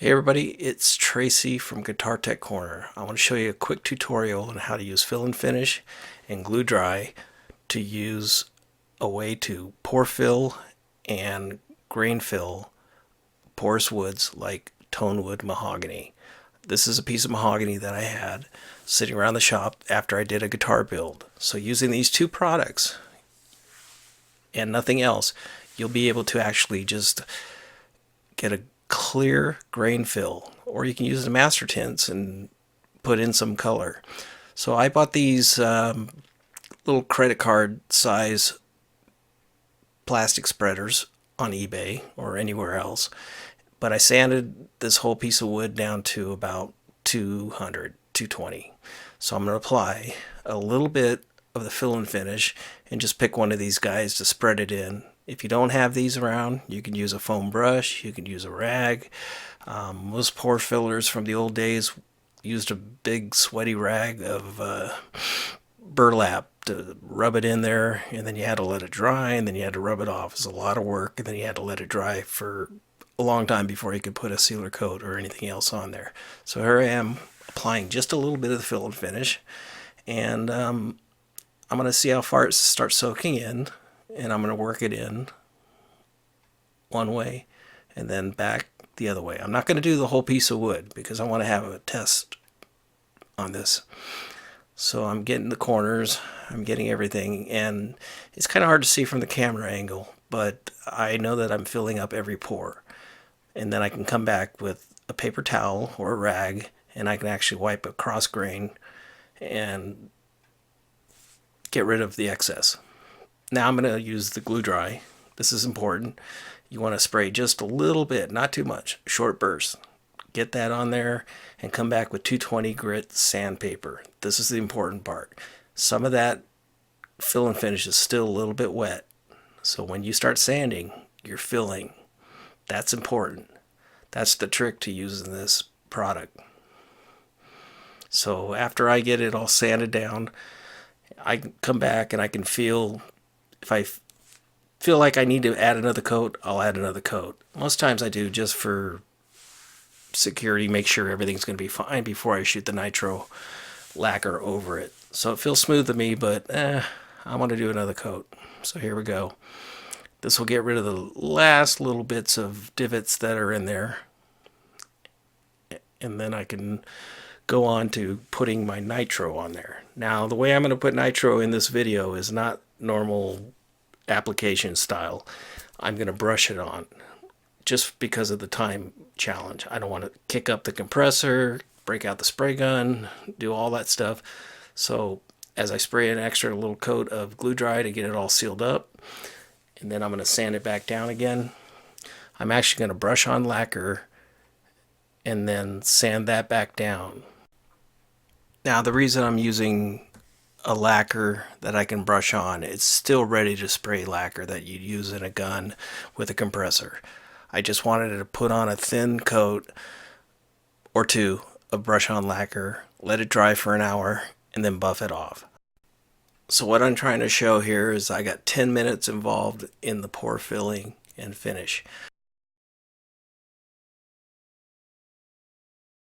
Hey everybody, it's Tracy from Guitar Tech Corner. I want to show you a quick tutorial on how to use fill and finish and glue dry to use a way to pore fill and grain fill porous woods like tone wood mahogany. This is a piece of mahogany that I had sitting around the shop after I did a guitar build. So using these two products and nothing else, you'll be able to actually just get a clear grain fill, or you can use the master tints and put in some color. So I bought these little credit card size plastic spreaders on eBay or anywhere else, but I sanded this whole piece of wood down to about 200, 220. So I'm going to apply a little bit of the fill and finish and just pick one of these guys to spread it in. If you don't have these around, you can use a foam brush, you can use a rag. Most pore fillers from the old days used a big sweaty rag of burlap to rub it in there, and then you had to let it dry, and then you had to rub it off. It was a lot of work, and then you had to let it dry for a long time before you could put a sealer coat or anything else on there. So here I am applying just a little bit of the fill and finish, and I'm going to see how far it starts soaking in, and I'm going to work it in one way and then back the other way. I'm not going to do the whole piece of wood because I want to have a test on this. So I'm getting the corners, I'm getting everything, and it's kind of hard to see from the camera angle, but I know that I'm filling up every pore. And then I can come back with a paper towel or a rag, and I can actually wipe a cross grain and get rid of the excess. Now I'm going to use the glue dry. This is important. You want to spray just a little bit, not too much, short bursts. Get that on there and come back with 220 grit sandpaper. This is the important part. Some of that fill and finish is still a little bit wet. So when you start sanding, you're filling. That's important. That's the trick to using this product. So after I get it all sanded down, I can come back and I can feel, if I feel like I need to add another coat, I'll add another coat. Most times I do just for security, make sure everything's going to be fine before I shoot the nitro lacquer over it. So it feels smooth to me, but I want to do another coat. So here we go. This will get rid of the last little bits of divots that are in there. And then I can go on to putting my nitro on there. Now, the way I'm going to put nitro in this video is not normal application style. I'm going to brush it on just because of the time challenge. I don't want to kick up the compressor, break out the spray gun, do all that stuff. So as I spray an extra little coat of glue dry to get it all sealed up, and then I'm going to sand it back down again. I'm actually going to brush on lacquer and then sand that back down. Now the reason I'm using a lacquer that I can brush on, it's still ready to spray lacquer that you'd use in a gun with a compressor. I just wanted to put on a thin coat or two of brush on lacquer, let it dry for an hour, and then buff it off. So what I'm trying to show here is I got 10 minutes involved in the pore filling and finish.